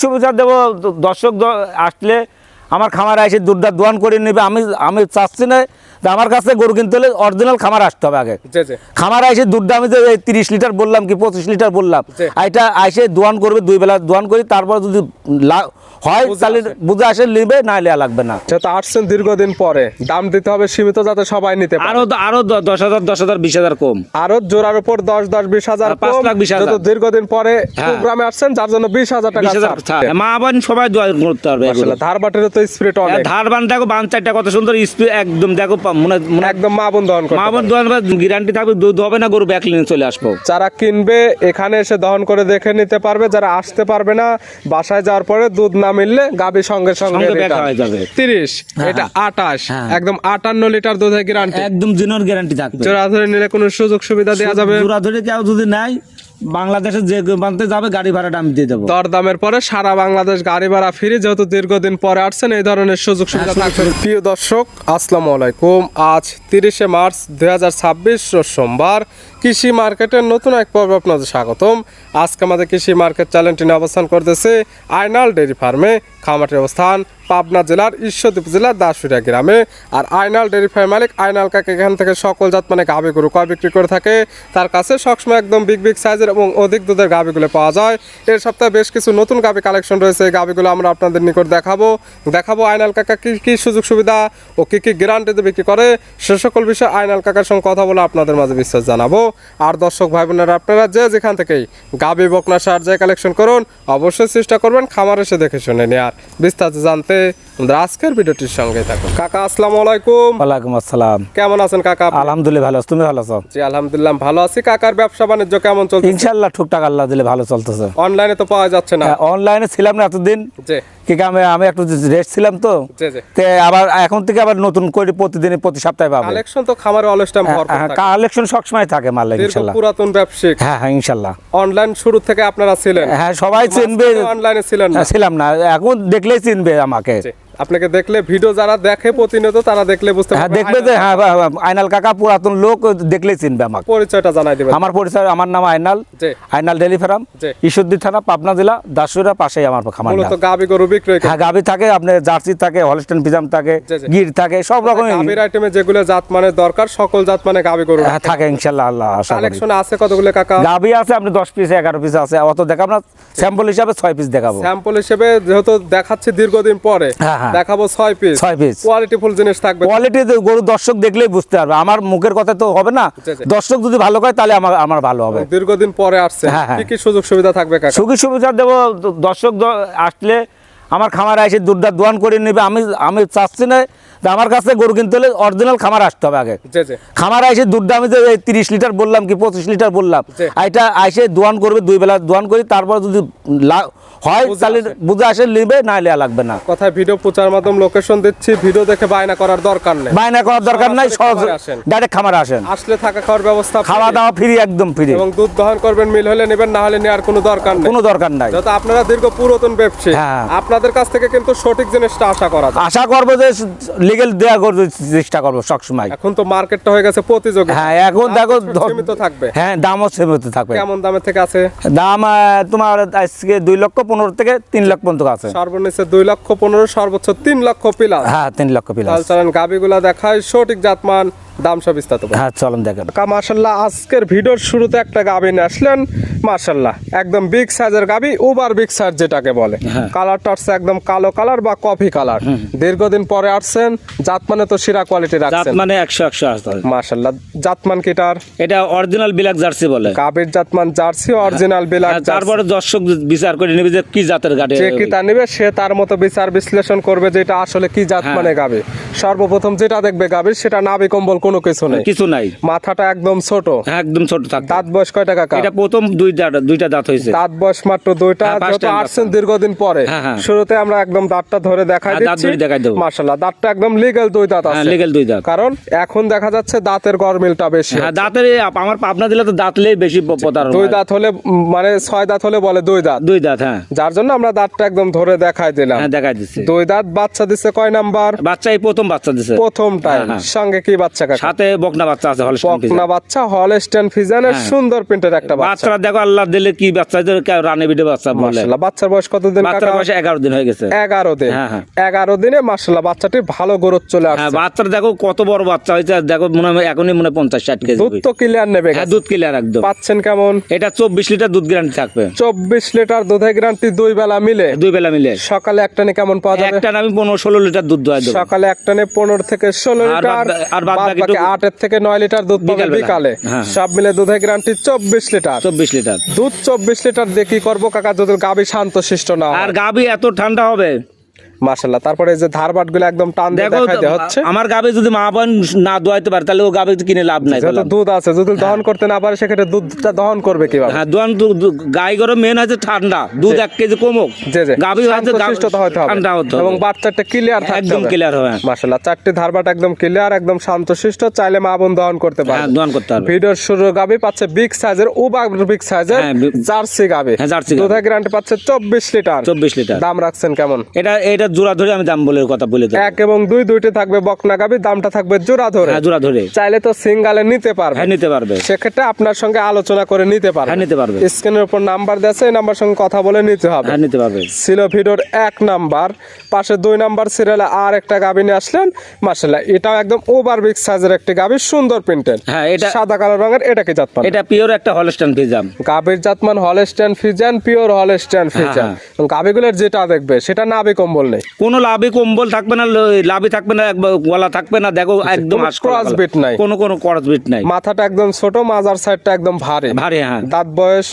সুবিধা দেবো দর্শক আসলে আমার খামারে এসে দুধটা দোয়ান করে নেবে। আমি চাচ্ছি না যে আমার কাছে গরু কিনতে হলে অরিজিনাল খামার আসতে হবে আগে। খামারে এসে দুধটা আমি যে 30 লিটার বললাম কি 25 লিটার বললাম, এটা এসে দোয়ান করবে, 2 বেলা দোয়ান করি, তারপর যদি হয় তাহলে বুঝে আসে নেবে, না নেওয়া লাগবে না। যেহেতু আসছেন দীর্ঘদিন পরে, দাম দিতে হবে সীমিত যাতে সবাই নিতে পারে। আরো 10,000 10,000 20,000 কম, আরো জোড়ার উপর 10,000 5 লাখ 20,000। যেহেতু দীর্ঘদিন পরে প্রোগ্রামে আসছেন, যার জন্য 20,000 টাকা মা বোন সবাই দোয়া করতে পারবে। ধার বাটের তো স্পিরিট অনেক, ধার বান দেখো, বান চারটা কত সুন্দর স্পিড, একদম দেখো একদম মা বোন দহন করতে মা বোন দোয়ান গ্যারান্টি থাকবে, দুধ হবে না, গরু ব্যাক নিয়ে চলে আসবো। যারা কিনবে এখানে এসে দহন করে দেখে নিতে পারবে, যারা আসতে পারবে না বাসায় যাওয়ার পরে দুধ না মিললে গাবি সঙ্গে সঙ্গে হয়ে যাবে। 30 এটা 28 একদম 58 লিটার দুধের গ্যারান্টি, একদম জিনোর গ্যারান্টি থাকবে। জোড়া ধরে নিলে কোনো সুযোগ সুবিধা দেওয়া যাবে? জোড়া ধরে কেউ যদি নাই, বাংলাদেশে যে প্রান্তে যাবে গাড়ি ভাড়াটা আমি দিয়ে দেবো। দরদামের পরে সারা বাংলাদেশ গাড়ি ভাড়া ফ্রি, যেহেতু দীর্ঘদিন পরে আসছেন এই ধরনের সুযোগ সুবিধা থাকবে। প্রিয় দর্শক আসসালামু আলাইকুম, আজ 30শে মার্চ 2026 সোমবার। কৃষি মার্কেটের নতুন এক পর্বে আপনাদের স্বাগতম। আজকে আমাদের কৃষি মার্কেট চ্যানেলটি নিয়ে অবস্থান করতেছে আইনাল ডেইরি ফার্মে। খামারটির অবস্থান পাবনা জেলার ঈশ্বরদী জেলার দাসুরিয়া গ্রামে। আর আইনাল ডেইরি ফার্ম মালিক আইনাল কাকা এখান থেকে সকল জাত মানে গাভী গরু ক্রয় বিক্রি করে থাকে। তার কাছে সবসময় একদম বিগ সাইজের এবং অধিক দুধের গাভীগুলো পাওয়া যায়। এর সপ্তাহে বেশ কিছু নতুন গাভী কালেকশন রয়েছে, এই গাভীগুলো আমরা আপনাদের নিকট দেখাবো আইনাল কাকা কি সুযোগ সুবিধা ও কি গ্যারান্টিতে বিক্রি করে, সে সকল বিষয়ে আইনাল কাকার সঙ্গে কথা বলে আপনাদের মাঝে বিস্তার জানাবো। আর দর্শক ভাই বোনেরা, আপনারা যে যেখান থেকেই গাভী বকনা সার যে কালেকশন করুন, অবশ্যই চেষ্টা করবেন খামার এসে দেখে শুনে নেওয়ার। বিস্তারিত জানতে আজকের ভিডিওটির সঙ্গে থাকুন। কাকা আসসালামু আলাইকুম। ওয়ালাইকুম আসসালাম। কেমন আছেন কাকা? আলহামদুলিল্লাহ ভালো আছি, তুমি ভালো আছো? জি আলহামদুলিল্লাহ ভালো আছি। কাকার ব্যবসা বাণিজ্য কেমন চলছে? ইনশাআল্লাহ টুকটাক আল্লাহ দিলে ভালো চলতেছে। অনলাইনে তো পাওয়া যাচ্ছে না? অনলাইনে ছিলাম না এতদিন, জি কি আমি একটু রেস্ট ছিলাম তো, জি জি। তে আবার এখন থেকে আবার নতুন করে প্রতিদিন প্রতি সপ্তাহে পাবো। কালেকশন তো খামারে অলস টাইম ভরপুর থাকে। কালেকশন সবসময় থাকে মাল, ইনশাআল্লাহ। পুরাতন ব্যবসায়িক। হ্যাঁ ইনশাআল্লাহ। অনলাইন শুরু থেকে আপনারা ছিলেন? হ্যাঁ সবাই চিনবে। অনলাইনে ছিলেন না? ছিলাম না, এখন দেখলেই চিনবে আমাকে। আপনাকে দেখলে, ভিডিও যারা দেখে প্রতিনিয়ত তারা দেখলে বুঝতে পারবে। দেখবে যে হ্যাঁ আইনাল কাকা পুরাতন লোক, দেখলেই চিনবে আমাকে। পরিচয়টা জানাই দিবেন। আমার পরিচয়, আমার নাম আইনাল, আইনাল ডেইরি ফার্ম, ঈশ্বরদী থানা, পাবনা জেলা, দাসুরিয়া পাশেই আমার খামার। মূলত গাবি গরু বিক্রি করে? হ্যাঁ গাবি থাকে, আপনার জার্সি থাকে, হলস্টাইন ফ্রিজিয়ান থাকে, গির থাকে, সব রকম গাবির আইটেমে যেগুলো জাত মানে দরকার সকল জাত মানে গাবি গরু থাকে ইনশাআল্লাহ। আল্লাহ আশা করি। কালেকশন আছে কতগুলো কাকা? গাবি আছে আপনি 10 পিস 11 পিস আছে, অত দেখাবো না, স্যাম্পল হিসাবে 6 পিস দেখাবো। স্যাম্পল হিসেবে যেহেতু দেখাচ্ছি দীর্ঘদিন পরে, দেখাবো 6 পিস। 6 পিস কোয়ালিটি ফুল জিনিস থাকবে। কোয়ালিটি গরু দর্শক দেখলেই বুঝতে পারবে, আমার মুখের কথা তো হবে না। দর্শক যদি ভালো করে তাহলে আমার ভালো হবে। দীর্ঘদিন পরে আসছে, কি কি সুযোগ সুবিধা থাকবে কাকা? সুযোগ সুবিধা দেবো দর্শক আসলে আমার খামারে এসে দুধটা দোয়ান করে নেবে। আমি চাচ্ছি না যে আমার কাছে গরু কিনতে হলে অরিজিনাল খামার আসতে হবে আগে। খামারে এসে দুধটা আমি যে 30 লিটার বললাম কি 25 লিটার বললাম, এটা এসে দোয়ান করবে, 2 বেলা দোয়ান করি, তারপর যদি হয় তাহলে বুঝে আসে নেবে, না নেওয়া লাগবে না। কথায় ভিডিও প্রচার মাধ্যম লোকেশন দিচ্ছি, ভিডিও দেখে বায়না করার দরকার নেই। বায়না করার দরকার নাই, সহজ ডাইরেক্ট খামারে আসেন। আসলে থাকা খাওয়ার ব্যবস্থা, খাওয়া দাওয়া ফ্রি, একদম ফ্রি। এবং দুধ দহন করবেন, মিল হলে নেবেন, না হলে নেওয়ার কোনো দরকার নেই। কোনো দরকার নাই। যত আপনারা দীর্ঘ পুরাতন ব্যবসায়ী, আপনাদের কাছ থেকে কিন্তু সঠিক জিনিসটা আশা করা যায়। আশা করবো যে লিগ্যাল দেয়া করবো, চেষ্টা করবো সবসময়। এখন তো মার্কেটটা হয়ে গেছে প্রতিযোগী। হ্যাঁ এখন দেখো সীমিত থাকবে। হ্যাঁ দামও সীমিত থাকবে। কেমন দামের থেকে আছে? দাম তোমার আজকে 2,15,000 থেকে 3 লাখ পর্যন্ত আছে। সর্বনিম্ন 2,15,000, সর্বোচ্চ 3 লক্ষ প্লাস। হ্যাঁ 3 লক্ষ প্লাস। চলেন গাবিগুলা দেখায়, সঠিক জাতমান, দাম সব বিস্তারিত। হ্যাঁ চলেন দেখেন। মাশাআল্লাহ, আজকের ভিডিওর শুরুতে একটা গাবি নিয়ে আসলেন। মাশাআল্লাহ একদম বিগ সাইজের গাবি, ওভার বিগ সাইজ যেটাকে বলে। কালারটা আসছে একদম কালো কালার বা কফি কালার। দীর্ঘদিন পরে আসছেন, জাতমানে তো সেরা কোয়ালিটি রাখছেন। জাতমানে 100 আছে। মাশাআল্লাহ, জাতমান কিটার? এটা অরিজিনাল ব্ল্যাক জার্সি বলে। গাবির জাতমান জার্সি, অরিজিনাল ব্ল্যাক। তারপরে দর্শক বিচার করে নেবে যে কি জাতের গাড়ি, যে কি তা নেবে সে তার মতো বিচার বিশ্লেষণ করবে যে এটা আসলে কি জাত মানে গাবি। সর্বপ্রথম যেটা দেখবে গাবির, সেটা নাভি কম্বল কোনো কিছু নেই, কিছু নাই। মাথাটা একদম ছোট, একদম ছোট থাকে। দাঁত বয়স কয়টা কাকা? এটা প্রথম দুইটা দাঁত হয়েছে। দাঁত বয়স মাত্র 2টা। যত আসছেন দীর্ঘদিন পরে, শুরুতে আমরা একদম দাঁতটা ধরে দেখাই দিচ্ছি। মাশাআল্লাহ, দাঁতটা একদম একদম লিগ্যাল দুই দাঁত হ্যাঁ আছে, লিগেল 2 দাঁত। কারণ এখন দেখা যাচ্ছে দাঁতের গরমিলটা বেশি। হ্যাঁ দাঁতের আমার পাবনা দিলে তো দাঁতলেই বেশি প্রতারণ। 2 দাঁত হলে মানে 6 দাঁত হলে বলে 2 দাঁত, 2 দাঁত। হ্যাঁ যার জন্য আমরা দাঁতটা একদম ধরে দেখাই দিলাম। হ্যাঁ দেখাই দিচ্ছে। 2 দাঁত বাচ্চা দিচ্ছে কয় নাম্বার? বাচ্চা এই প্রথম বাচ্চা দিছে, প্রথম টাইম। হ্যাঁ। সঙ্গে কি বাচ্চা কাকা? সাথে বকনা বাচ্চা আছে, হলস্টাইন বকনা বাচ্চা, হলস্টাইন ফিজিয়ানের হ্যাঁ। সুন্দর প্রিন্টের একটা বাচ্চা। বাচ্চারা দেখো আল্লাহ দিলে কি বাচ্চা রানে বিডে বাচ্চা বলে। মাশাআল্লাহ, বাচ্চার বয়স কতদিন বাচ্চার কাকা? বয়স 11 দিন হয়ে গেছে। 11 দিন। হ্যাঁ, হ্যাঁ। 11 দিনে মাশাআল্লাহ বাচ্চাটি ভালো গ্রোথ চলে হ্যাঁ আসছে। বাচ্চারা দেখো কত বড় বাচ্চা হয়েছে, দেখো মনে হয় এখনই মনে হয় 50-60 কেজি। দুধ তো ক্লিয়ার নেবে। হ্যাঁ দুধ ক্লিয়ার একদম। পাচ্ছেন কেমন? এটা 24 লিটার দুধ গ্যারান্টি থাকবে। 24 লিটার দুধের গ্যারান্টি 2 বেলা মিলে। 2 বেলা মিলে। সকালে একটানে কেমন পাওয়া যাবে? একটা আমি 15-16 লিটার দুধ দোয়াই দেবো। সকালে একটানে 15 থেকে 16 আর লিটার, আর বাদ বাকি 8 থেকে 9 লিটার দুধ পাবে বিকালবেলা। বিকালে। হ্যাঁ। সব মিলে দুধের গ্যারান্টি 24 লিটার। 24 লিটার দুধ 24 লিটার দিয়ে কি করবো কাকা যদি গাবি শান্তশিষ্ট না হয়? আর গাবি এত ঠান্ডা হবে মাশাআল্লাহ। তারপরে এই যে ধারবাট গুলো একদম টান দিয়ে দেখো। দেখাই দেওয়া হচ্ছে। আমার গাবি যদি মা বোন না দোয়াইতে পারে তাহলে ও গাবি কিনে লাভ নাই। যেহেতু দুধ আছে, যদি দহন করতে না পারে সেক্ষেত্রে দুধটা দহন করবে কিভাবে? হ্যাঁ দোয়ান গাই গরু মেন আছে ঠান্ডা, দুধ 1 কেজি কমুক, জি জি, গাবি হয়তো শান্তশিষ্টতা হতে হবে ঠান্ডা হতে হবে এবং বাচ্চাটা ক্লিয়ার থাকতে একদম হবে। ক্লিয়ার হবে। মাশাআল্লাহ, 4টি ধারবাট একদম ক্লিয়ার, একদম শান্তশিষ্ট, চাইলে মা বোন দহন করতে হ্যাঁ পারে। দোয়ান করতে হবে। ভিডিওর শুরু গাবি পাচ্ছে বিগ সাইজের, ওভার বিগ সাইজের হ্যাঁ, জার্সি গাবি। হ্যাঁ, জার্সি গাভী। দুধের গ্যারান্টি পাচ্ছে 24 লিটার। 24 লিটার। দাম রাখছেন কেমন? এটা জোড়া ধরে আমি দাম বলে কথা বলে দেবো। 1 এবং 2 দুইটি থাকবে বকনা গাবি, দামটা থাকবে জোড়া ধরে। হ্যাঁ জোড়া ধরে। চাইলে তো সিঙ্গালে নিতে পারবে। হ্যাঁ নিতে পারবে। সেক্ষেত্রে আপনার সঙ্গে আলোচনা করে নিতে পারবে। হ্যাঁ নিতে পারবে। স্ক্রিনের উপর নাম্বার দেওয়া আছে, এই নাম্বার সঙ্গে কথা বলে নিতে হবে। হ্যাঁ নিতে পারবে। ছিল ভিডিওর 1 নাম্বার, পাশে 2 নাম্বার সিরিয়ালে আর একটা গাবি নিয়ে আসলেন। মাশাআল্লাহ, এটাও একদম ওভার বিগ সাইজের একটি গাবি, সুন্দর প্রিন্টেড। হ্যাঁ এটা সাদা কালো রঙের। এটা কি জাতমান? এটা পিওর একটা হলস্টাইন ফিজিয়ান। গাবির জাতমান Holstein Friesian, pure Holstein Friesian. গাবিগুলোর যেটা দেখবে সেটা নাভি কম্বল নেই, কোনো লাভই কম্বল থাকবে না, লাভই থাকবে না, গলা থাকবে না। দেখো একদম কোনো ক্রস বিট নাই, কোনো ক্রস বিট নাই। মাথাটা একদম ছোট, মাজার সাইডটা একদম ভারী ভারী। হ্যাঁ দাঁত বয়স?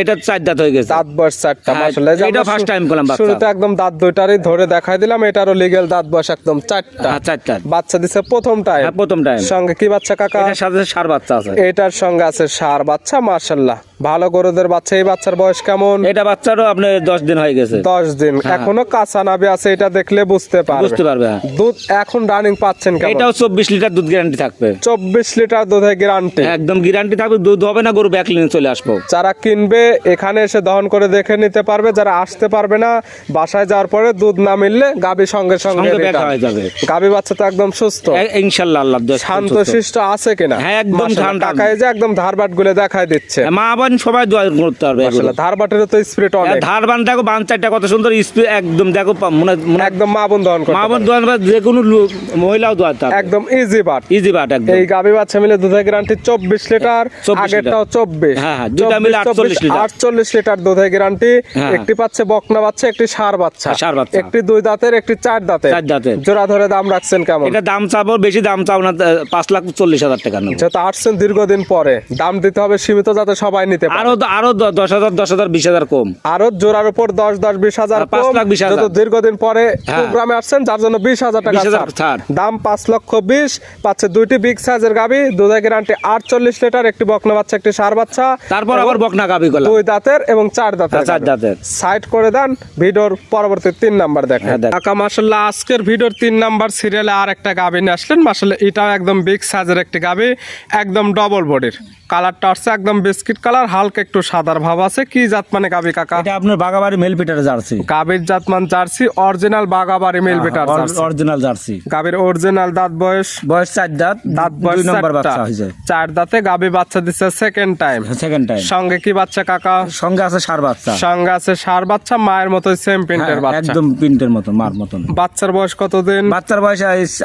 এটা 4 দাঁত হয়ে গেছে। দাঁত বয়স 4টা। হ্যাঁ, মাশাআল্লাহ, এটা ফার্স্ট টাইম করলাম বাচ্চা। শুরুতে একদম দাঁত দুইটারই ধরে দেখাই দিলাম। এটারও লিগ্যাল দাঁত বয়স একদম 4টা। হ্যাঁ 4টা। বাচ্চা দিছে প্রথম টাইম। হ্যাঁ প্রথম টাইম। সঙ্গে কি বাচ্চা কাকা? এটার সাথে ষাঁড় বাচ্চা আছে। এটার সঙ্গে আছে ষাঁড় বাচ্চা। মাশাআল্লাহ, ভালো গরুদের বাচ্চা। এই বাচ্চার বয়স কেমন? এটা বাচ্চারও আপনার 10 দিন হয়ে গেছে। 10 দিন। এখনো কাঁচা নাভি আছে, এটা দেখলে বুঝতে পারবে। বুঝতে পারবে। হ্যাঁ। দুধ এখন রানিং পাচ্ছেন কেমন? এটাও 24 লিটার দুধ গ্যারান্টি থাকবে। 24 লিটার দুধের গ্যারান্টি। একদম গ্যারান্টি থাকবে, দুধ হবে না, গরু ব্যাক নিয়ে চলে আসবো। যারা কিনবে এখানে এসে দহন করে দেখে নিতে পারবে। যারা আসতে পারবে না, বাসায় যাওয়ার পরে দুধ না মিললে গাবি সঙ্গে সঙ্গে সঙ্গে ব্যাক return। হয়ে যাবে। গাবি বাচ্চা তো একদম সুস্থ, ইনশাআল্লাহ। আল্লাহ শান্তশিষ্ট আছে কিনা? হ্যাঁ, একদম ঠান্ডা। টাকা যে একদম ধারবাট গুলো দেখাই দিচ্ছে। মা বোন সবাই দোয়া করতে পারবে। মাশাআল্লাহ, ধারবাটেরও তো স্পিরিট অনেক। ধার বান দেখো, বান 4টা কত সুন্দর স্পিড, একদম দেখো মনে একদম মা বোন দহন করতে মা বোন পারে। দোয়া যে কোনো মহিলাও দোয়া তার একদম ইজি বাট। ইজি বাট একদম। এই গাবি বাচ্চা মিলে দুধের গ্যারান্টি 24 লিটার। 24 আগেরটাও 24। হ্যাঁ, হ্যাঁ, দুইটা মিলে 48 লিটার। 48 লিটার দুধের গ্যারান্টি। হ্যাঁ। একটি পাচ্ছে বকনা বাচ্চা, একটি ষাঁড় বাচ্চা। ষাঁড় বাচ্চা। একটি 2 দাঁতের, একটি 4 দাঁতের। 4 দাঁতের। জোড়া ধরে দাম রাখছেন কেমন? এটা দাম চাবো, বেশি দাম চাও না, 5,40,000 টাকা নেব। যেহেতু আসছেন দীর্ঘদিন পরে, দাম দিতে হবে সীমিত যাতে সবাই নিতে পারে। আরো 10,000, 20,000 কম। আরো জোড়ার উপর 10-20,000 আর 5,20,000 যেহেতু দীর্ঘদিন পরে হ্যাঁ। প্রোগ্রামে আসছেন, যার জন্য 20,000 টাকা 20,000 ছাড়। দাম 5,20,000। পাচ্ছে 2টি বিগ সাইজের গাবি, দুধের গ্যারান্টি 48 লিটার। একটি বকনা বাচ্চা, একটি ষাঁড় বাচ্চা। তারপর আবার বকনা গাবি গলা 2 দাঁতের এবং 4 দাঁতের। হ্যাঁ, 4 দাঁতের। সাইড করে দেন, ভিডিওর পরবর্তী 3 নাম্বার দেখেন। হ্যাঁ, দেখ। কাকা মাশাআল্লাহ, আজকের ভিডিওর 3 নাম্বার সিরিয়ালে আর একটা গাবি নিয়ে আসলেন। মাশাআল্লাহ, এটাও একদম বিগ সাইজের একটি গাবি, একদম ডবল বডির। কালারটা আসছে একদম বিস্কিট কালার, হালকা একটু সাদার ভাব আছে। কি জাত মানে গাবি কাকা? এটা আপনার বাগাবাড়ি মেল পিটার জার্সি। গাবির জাতমান জার্সি, অরিজিনাল বাগাবাড়ি মেল বিটার জার্সি। Original jersey. গাবির অরিজিনাল দাঁত বয়স? 4 দাঁত। দাঁত বয়স 2 নম্বর 4টা। বাচ্চা হয়েছে। 4 দাঁতে গাবি বাচ্চা দিচ্ছে সেকেন্ড টাইম। Second time. সঙ্গে কি বাচ্চা কাকা? সঙ্গে আছে ষাঁড় বাচ্চা। সঙ্গে আছে ষাঁড় বাচ্চা, মায়ের মতো সেম প্রিন্টের হ্যাঁ, বাচ্চা। একদম প্রিন্টের মতো, মার মতন। বাচ্চার বয়স কতদিন? বাচ্চার বয়স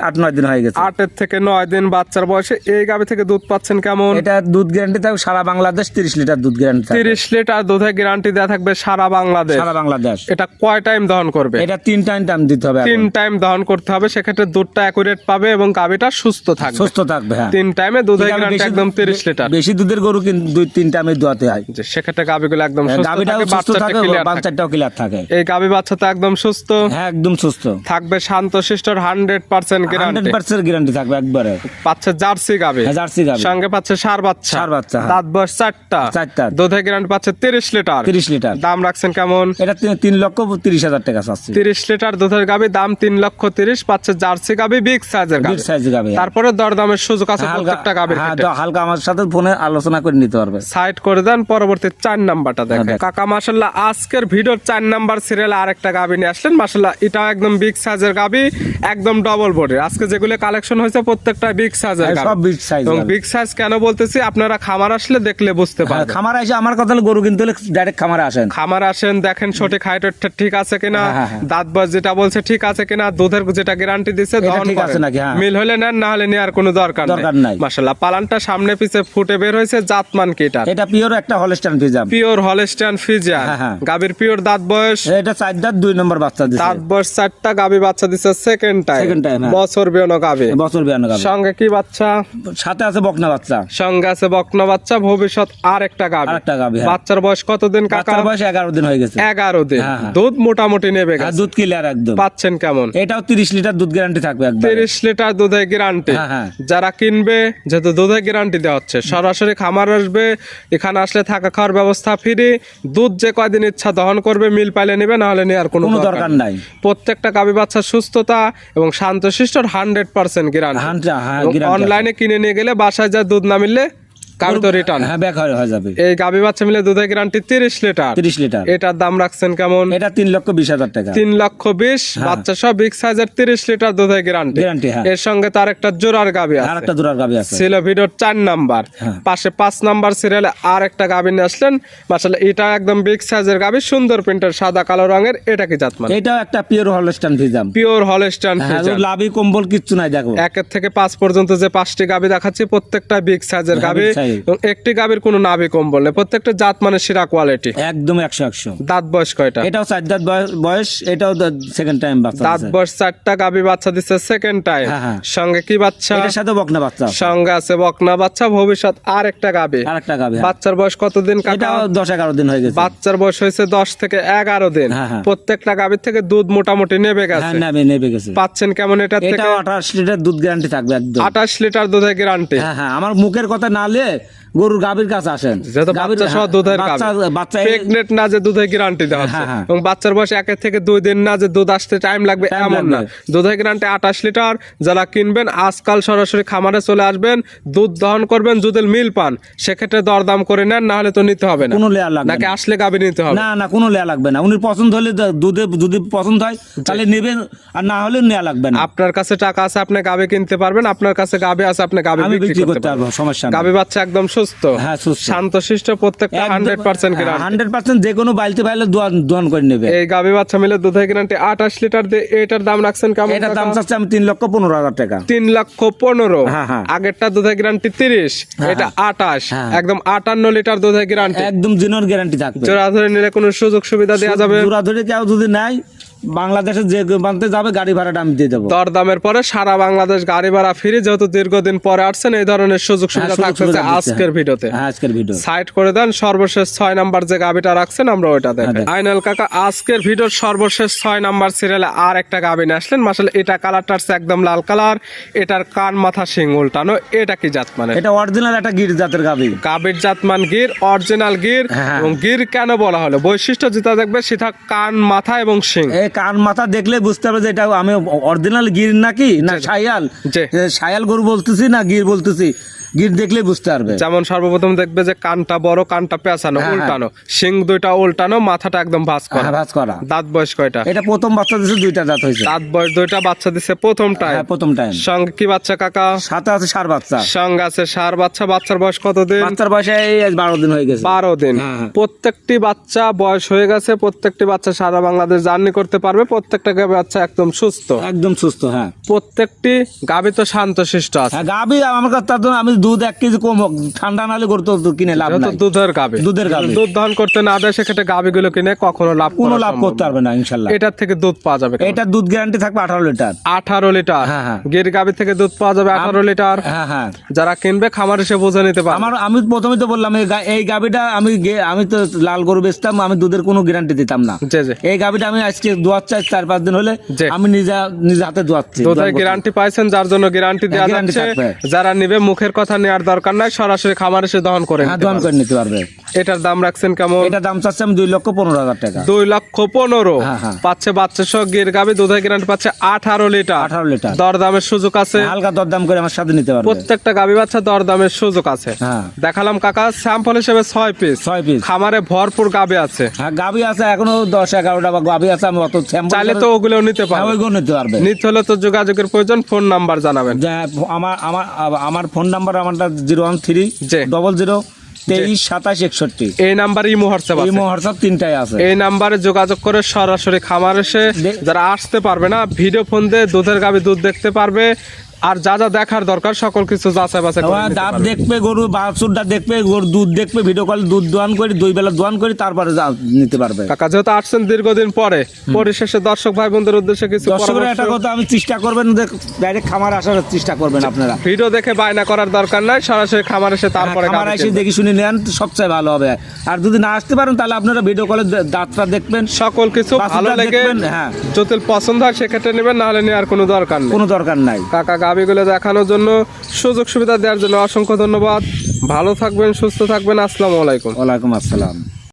8-9 দিন হয়ে গেছে। 8 থেকে 9 দিন বাচ্চার বয়সে। এই গাবি থেকে দুধ পাচ্ছেন কেমন? এটা দুধ গ্যারান্টি থাকবে সারা বাংলাদেশ 30 লিটার দুধ গ্যারান্টি থাকবে। 30 লিটার দুধের গ্যারান্টি দেওয়া থাকবে সারা বাংলাদেশ। সারা বাংলাদেশ। এটা কয় টাইম দহন করবে? এটা 3 টাইম দিতে হবে। 3 টাইম দহন করতে হবে, সেক্ষেত্রে দুধটা অ্যাকুরেট পাবে এবং গাবিটা সুস্থ থাকবে। সুস্থ থাকবে। হ্যাঁ, 3 টাইমে দুধের গ্যারান্টি একদম 30 লিটার। বেশি দুধের গরু কিন্তু 2-3 টাইমে দোয়াতে হয়। যে সেক্ষেত্রে গাবিগুলো একদম সুস্থ গাবিটাও থাকে, সুস্থ বাচ্চাটা থাকে, ক্লিয়ার থাকে। বাচ্চাটাও ক্লিয়ার থাকে। এই গাবি বাচ্চা তো একদম সুস্থ হ্যাঁ, একদম সুস্থ থাকবে, শান্তশিষ্টর 100% গ্যারান্টি। 100% গ্যারান্টি থাকবে একবারে। পাচ্ছে জার্সি গাবি, হ্যাঁ, জার্সি গাবি। সঙ্গে পাচ্ছে ষাঁড় বাচ্চা। ষাঁড় বাচ্চা, হ্যাঁ। দাঁত বয়স চারটা, দুধের গ্যারান্টি পাচ্ছে 30 লিটার। 30 লিটার। দাম রাখছেন কেমন? এটা 3,30,000 টাকা চাচ্ছি। 30 লিটার দুধের গাবি, দাম 3,30,000 পাচ্ছে। জার্সি গাবি, বিগ সাইজের গাবি। বিগ সাইজের গাবি। তারপরে দরদামের সুযোগ আছে প্রত্যেকটা গাবির ক্ষেত্রে। হালকা আমার সাথে ফোনে আলোচনা করে নিতে পারবে। সাইড করে দেন, পরবর্তী 4 নাম্বারটা দেখেন। কাকা মাশাআল্লাহ আজকের ভিডিওর 4 নাম্বার সিরিয়ালে আরেকটা গাবি নিয়ে আসলেন। মাশাআল্লাহ এটা একদম বিগ সাইজের গাবি, একদম ডবল বডির। আজকে যেগুলো কালেকশন হয়েছে প্রত্যেকটা বিগ সাইজের গাবি, সব বিগ সাইজ। এবং বিগ সাইজ কেন বলতেছি, আপনারা খামার আসলে দেখলে বুঝতে পারবেন। খামার এসে আমার কথা হলো গরু কিনতে হলে ডাইরেক্ট খামারে আসেন। খামার আসেন, দেখেন সঠিক হাইট ঠিক আছে কিনা, দাঁত বয়স যেটা বলছে ঠিক আছে কিনা, দুধের যেটা গ্যারান্টি দিচ্ছে দহন ঠিক আছে নাকি, হ্যাঁ। মিল হলে নেন, না হলে নেওয়ার কোনো দরকার নাই। মাশাআল্লাহ পালানটা সামনে পিছে ফুটে বের হয়েছে। জাতমান কি এটা? এটা পিওর একটা Holstein Friesian. Pure Holstein Friesian গাবির পিওর। দাঁত বয়স এটা 4 দাঁত 2 নম্বর বাচ্চা দিছে। দাঁত বয়স 4টা, গাবি বাচ্চা দিছে সেকেন্ড টাইম। বছর বিয়ানো গাবি। বছর বিয়ানো গাবি। সঙ্গে কি বাচ্চা? সাথে আছে বকনা বাচ্চা। সঙ্গে আছে বকনা বাচ্চা। ভবিষ্যৎ আরেকটা গাবি। আরেকটা গাবি। বাচ্চার বয়স কতদিন কাকা? বাচ্চার বয়স 11 দিন হয়ে গেছে। 11 দিন। দুধ মোটামুটি নেবে গেছে। দুধ ক্লিয়ার একদম। পাচ্ছেন কেমন? এটাও 30 লিটার দুধ গ্যারান্টি থাকবে একদম। 30 লিটার দুধের গ্যারান্টি। যারা কিনবে, যেহেতু দুধের গ্যারান্টি দেওয়া হচ্ছে, সরাসরি খামার আসবে, এখানে আসলে থাকা খাওয়ার ব্যবস্থা ফ্রি। দুধ যে কয়দিন ইচ্ছা দহন করবে, মিল পাইলে নেবে, না হলে নেওয়ার কোনো দরকার নাই। প্রত্যেকটা গাবি বাচ্চার সুস্থতা এবং শান্তশিষ্ট 100% গ্যারান্টি। অনলাইনে কিনে নিয়ে গেলে বাসায় যা দুধ না মিললে গাবি তো রিটার্ন, ব্যাক হয়ে যাবে। এই গাবি বাচ্চা মিলে দুধের গ্যারান্টি 30 লিটার। 30 লিটার। এটার দাম রাখছেন কেমন? এটা 3,20,000 টাকা। 3,20,000 বাচ্চা সব বিগ সাইজের 30 লিটার দুধের গ্যারান্টি। এর সঙ্গে তার একটা জোড়ার গাবি আছে। আরেকটা জোড়ার গাবি আছে। ছিল ভিডিওর 4 নাম্বার। পাশে 5 নাম্বার সিরিয়ালে আরেকটা গাবি নিয়ে আসলেন। মাশাআল্লাহ এটা একদম বিগ সাইজের গাবি, সুন্দর প্রিন্টের, সাদা কালো রঙের। এটা কি জাতমান? এটাও একটা pure Holstein Friesian. Pure Holstein Friesian. লাভি কম্বল কিচ্ছু নাই। দেখো 1 থেকে 5 পর্যন্ত যে 5টি গাবি দেখাচ্ছি প্রত্যেকটা বিগ সাইজের গাবি, এবং একটি গাবির কোনো নাভি কম্বল নেই। প্রত্যেকটা জাত মানে সেরা কোয়ালিটি, একদম 100। দাঁত বয়স কয়টা? এটাও 4 দাঁত বয়স। এটাও সেকেন্ড টাইম বাচ্চা। দাঁত বয়স 4টা, গাবি বাচ্চা দিচ্ছে সেকেন্ড টাইম। সঙ্গে কি বাচ্চা? এটার সাথে বকনা বাচ্চা। সঙ্গে আছে বকনা বাচ্চা। ভবিষ্যৎ আরেকটা গাবি। বাচ্চার বয়স কতদিন কাকা? এটাও 10-11 দিন হয়ে গেছে। বাচ্চার বয়স হয়েছে 10 থেকে 11 দিন। প্রত্যেকটা গাবির থেকে দুধ মোটামুটি নেবে গেছে। নেবে গেছে। পাচ্ছেন কেমন এটা থেকে? এটাও 28 লিটার দুধ গ্যারান্টি থাকবে একদম। 28 লিটার দুধের গ্যারান্টি। আমার মুখের কথা না নিয়ে গরুর গাবির কাছে আসেন। বাচ্চা সহ দুধের গাবি, প্রেগনেন্ট না যে দুধের গ্যারান্টি দেওয়া হচ্ছে, এবং বাচ্চার বয়স 1 থেকে 2 দিন না যে দুধ আসতে টাইম লাগবে এমন না। দুধের গ্যারান্টি 28 লিটার। যারা কিনবেন আজকাল সরাসরি খামারে চলে আসবেন, দুধ দহন করবেন, যদি মিল পান সেক্ষেত্রে দরদাম করে নেন, না হলে তো নিতে হবে না। কোনো লেয়া লাগবে নাকি আসলে গাবি নিতে হবে? না কোনো লেয়া লাগবে না। উনি পছন্দ হলে দুধে যদি পছন্দ হয় তাহলে নেবেন, আর না হলে নেয়া লাগবে না। আপনার কাছে টাকা আছে, আপনি গাবি কিনতে পারবেন। আপনার কাছে গাবি আছে, আপনি গাবি বিক্রি করতে পারবেন, সমস্যা নেই। গাবি বাচ্চা একদম সুস্থ, শান্তশিষ্ট, প্রত্যেকটা 100% গ্যারান্টি। 100% যে কোনো বাইলতে পাইলে দোয়ান করে নেবে। এই গাবি বাচ্চা মিলে দুধের গ্যারান্টি 28 লিটার। এটার দাম রাখছেন কেমন? এটার দাম চাচ্ছি আমি 3,15,000 টাকা। 3,15,000। আগেরটা দুধের গ্যারান্টি 30, এটা 28, একদম 58 লিটার দুধের গ্যারান্টি, একদম জিনোর গ্যারান্টি থাকবে। জোড়া ধরে নিলে কোনো সুযোগ সুবিধা দেওয়া যাবে? জোড়া ধরে কেউ যদি নাই, বাংলাদেশে যে প্রান্তে যাবে গাড়ি ভাড়াটা আমি দিয়ে দেবো। দরদামের পরে সারা বাংলাদেশ গাড়ি ভাড়া ফ্রি। যেহেতু দীর্ঘদিন পরে আসছেন, এই ধরনের সুযোগ সুবিধা থাকছে আজকের ভিডিওতে। আজকের ভিডিও সাইড করে দেন। সর্বশেষ 6 নাম্বার যে গাবিটা রাখছেন আমরা ওইটা দেখেন। আইনাল কাকা আজকের ভিডিওর সর্বশেষ 6 নাম্বার সিরিয়ালে আর একটা গাবি নিয়ে আসলেন। মাশাআল্লাহ এটা কালারটা একদম লাল কালার। এটার কান মাথা শিং উল্টানো। এটা কি জাত মানে? এটা অরিজিনাল একটা গির জাতের গাবি। গাবির জাতমান গির, অরিজিনাল গির। এবং গির কেন বলা হলো? বৈশিষ্ট্য যেটা দেখবে সেটা কান মাথা এবং শিং। কান মাথা দেখলে বুঝতে হবে যে এটা আমি অরিজিনাল গির নাকি না শায়াল। শায়াল গরু বলতেছি না গির বলতেছি, গির দেখলে বুঝতে পারবে। যেমন সর্বপ্রথম দেখবে যে কানটা বড়, কানটা পেঁচানো, উল্টানো, শিং দুইটা উল্টানো, মাথাটা একদম ভাঁজ করা। দাঁত বয়স কয়টা? এটা প্রথম বাচ্চা দিছে, 2টা দাঁত হয়েছে। দাঁত বয়স 2টা, বাচ্চা দিছে প্রথম টাইম। সঙ্গে কি বাচ্চা কাকা? সাথে আছে ষাঁড় বাচ্চা। সঙ্গে আছে ষাঁড় বাচ্চা। বাচ্চার বয়স কতদিন? বাচ্চার বয়স 12 দিন হয়ে গেছে। 12 দিন। প্রত্যেকটি বাচ্চা বয়স হয়ে গেছে। প্রত্যেকটি বাচ্চা সারা বাংলাদেশ জার্নি করতে পারবে। প্রত্যেকটা বাচ্চা একদম সুস্থ, একদম সুস্থ। প্রত্যেকটি গাবি তো শান্তশিষ্ট আছে। গাবি আমার কাছে আমি দুধ 1 কেজি কম ঠান্ডা নালে গরু তো কিনে লাভ নাই। দুধের গাবি, দুধ দহন করতে না দেয় সেক্ষেত্রে গাবিগুলো কিনে কখনো লাভ করতে পারবে না ইনশাআল্লাহ। এটার থেকে দুধ পাওয়া যাবে। এটা দুধ গ্যারান্টি থাকবে 18 লিটার। 18 লিটার। গির গাবি থেকে দুধ পাওয়া যাবে 18 লিটার। যারা কিনবে খামার এসে বুঝে নিতে পারবে। আমি প্রথমেই তো বললাম এই গাবিটা আমি তো লাল গরু বেচতাম, আমি দুধের কোনো গ্যারান্টি দিতাম না। এই গাবিটা আমি আজকে দোয়াচ্ছি 4-5 দিন হলে আমি নিজে হাতে দোয়াচ্ছি। দুধের গ্যারান্টি পাইছেন, যার জন্য গ্যারান্টি দেওয়া যাচ্ছে। যারা নেবে মুখের কথা কথা নেওয়ার দরকার নাই, সরাসরি খামার এসে দহন করে হ্যাঁ নিতে দহন পারবে। করে নিতে পারবে। এটার দাম রাখছেন কেমন? এটা দাম চাচ্ছি আমি 2,15,000 টাকা। 2,15,000 হ্যাঁ, হ্যাঁ। পাচ্ছে বাচ্চা সহ গির গাবি, দুধের গ্যারান্টি পাচ্ছে 18 লিটার। 18 লিটার। দরদামের সুযোগ আছে, হালকা দরদাম করে আমার সাথে নিতে পারবে। প্রত্যেকটা গাবি বাচ্চা দরদামের সুযোগ আছে। হ্যাঁ। দেখালাম কাকা স্যাম্পল হিসেবে 6 পিস। 6 পিস। খামারে ভরপুর গাবি আছে, হ্যাঁ গাবি আছে এখনো 10-11টা বা গাবি আছে, আমি অত স্যাম্পল চাইলে তো ওগুলোও নিতে হ্যাঁ পারবে। ওইগুলো নিতে পারবে। নিতে হলে তো যোগাযোগের প্রয়োজন, ফোন নাম্বার জানাবেন। যে আমার আমার আমার ফোন নাম্বার আমারটা 013 জি। 00 23 27 61। এই নাম্বার ইমো হোয়াটসঅ্যাপ এই আছে, হোয়াটসঅ্যাপ 3টাই আছে। এই নাম্বারে যোগাযোগ করে সরাসরি খামার এসে যারা আসতে পারবে না, ভিডিও ফোন দিয়ে দুধের গাবি দুধ দেখতে পারবে, আর যা যা দেখার দরকার সকল কিছু যাচাই বাছাই করে নিতে দাঁত পারবে। দেখবে, গরু বাছুরটা দেখবে, গরু দুধ দেখবে, ভিডিও কল দুধ দোয়ান করি, 2 বেলা দোয়ান করি, তারপরে নিতে পারবে। কাকা যেহেতু আসছেন দীর্ঘদিন পরে, পরিশেষে দর্শক ভাই বোনদের উদ্দেশ্যে কিছু দর্শকের পরামর্শ। একটা কথা আমি চেষ্টা করবেন যে ডাইরেক্ট খামার আসার চেষ্টা করবেন আপনারা। ভিডিও দেখে বায়না করার দরকার নাই, সরাসরি খামার এসে তারপরে খামার গাভী এসে কিনবেন। দেখি শুনে নেন সবচেয়ে ভালো হবে। আর যদি না আসতে পারেন তাহলে আপনারা ভিডিও কলে দাঁতটা দেখবেন, সকল কিছু বাছুরটা ভালো লেগে দেখবেন, হ্যাঁ যদি পছন্দ হয় সেক্ষেত্রে নেবেন, নাহলে নেওয়ার কোনো দরকার নেই। কোনো দরকার নাই। কাকা গাভীগুলো দেখানোর জন্য, সুযোগ সুবিধা দেওয়ার জন্য অসংখ্য ধন্যবাদ। ভালো থাকবেন, সুস্থ থাকবেন। আসসালামু আলাইকুম। ওয়ালাইকুম আসসালাম।